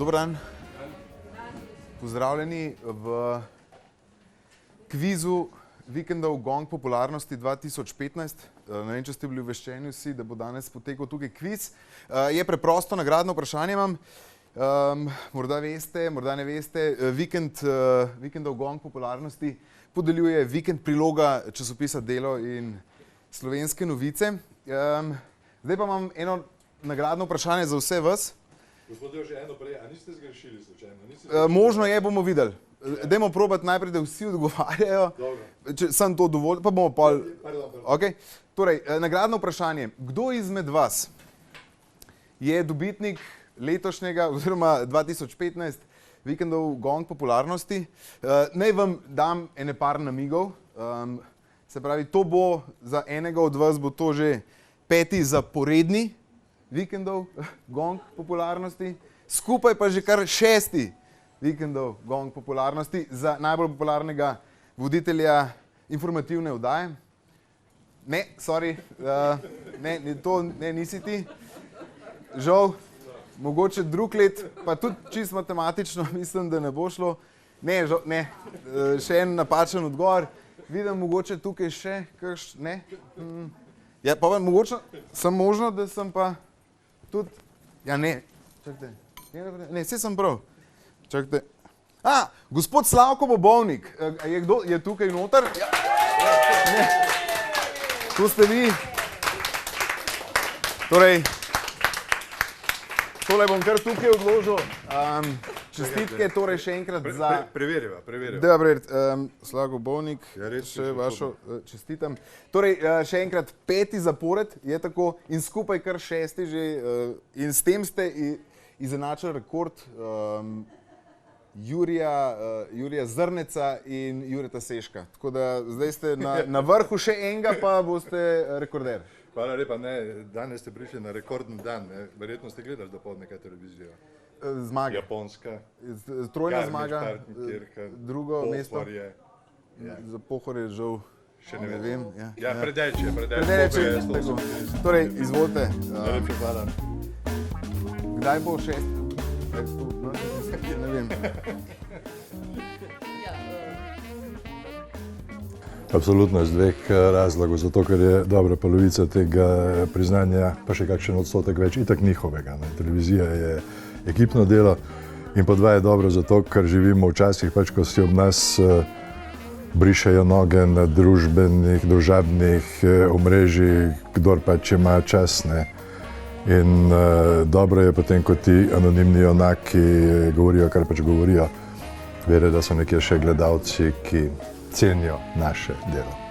Dober dan. Pozdravljeni v kvizu Vikendov Gong popularnosti 2015. Ne vem, če ste bili obveščeni vsi, da bo danes potekal tukaj kviz. Je preprosto, nagradno vprašanje imam. Morda veste, morda ne veste, Vikendov Gong popularnosti podeljuje Vikend priloga časopisa Delo in Slovenske novice. Zdaj pa imam eno nagradno vprašanje za vse vas. Gospod Jože, eno prej, a niste zgrešili slučajno? Možno je, bomo videli. Dajmo probati najprej, da vsi odgovarjajo. Če sem to dovolj, pa bomo pol... Okay. Torej, nagradno vprašanje. Kdo izmed vas je dobitnik letošnjega, oziroma 2015, Vikendov Gong popularnosti? Naj vam dam ene par namigov. Se pravi, to bo za enega od vas bo to že 5. zaporedni Vikendov Gong popularnosti, skupaj pa že kar 6. Vikendov Gong popularnosti za najbolj popularnega voditelja informativne oddaje. Ne, sorry, nisi ti. Žal, mogoče drug let, pa tudi čisto matematično mislim, da ne bo šlo. Ne, še en napačen odgovor. Vidim mogoče tukaj še ne. Ja, pa mogoče sem možno, da sem pa tudi, ja ne, čakajte, ne, vse sem prav, čakajte. Gospod Slavko Bobovnik, je tukaj noter? Ne, tu ste vi. Torej, tole bom kar tukaj odložil. Čestitke torej še enkrat za... Preveriva. Da, Slavko Bobovnik, še vašo čestitam. Torej, še enkrat 5. zapored je tako in skupaj kar 6. že in s tem ste izenačili rekord Jurija Zrneca in Jureta Seška. Tako da zdaj ste na vrhu, še enega pa boste rekorder. Hvala lepa, ne, danes ste prišli na rekordni dan, ne. Verjetno ste gledali dopoldne kaj televizijo. Zmaga. Japonska. Trojna zmaga, drugo mesto. Pohorje. Za Pohorje žal Še ne vem. Ja, Predelče. Torej, izvolite. Najlepša hvala. Kdaj bo 6? Ne vem. Absolutno iz dveh razlogov, zato ker je dobra polovica tega priznanja, pa še kakšen odstotek več, itak njihovega. Televizija je ekipno delo in po dva je dobro zato, ker živimo včasih, pač ko si ob nas brišejo noge na družabnih omrežjih, kdor pač ima čas, ne. In dobro je potem, ko ti anonimni junaki govorijo, kar pač govorijo, vere, da so nekje še gledalci, ki cenijo naše delo.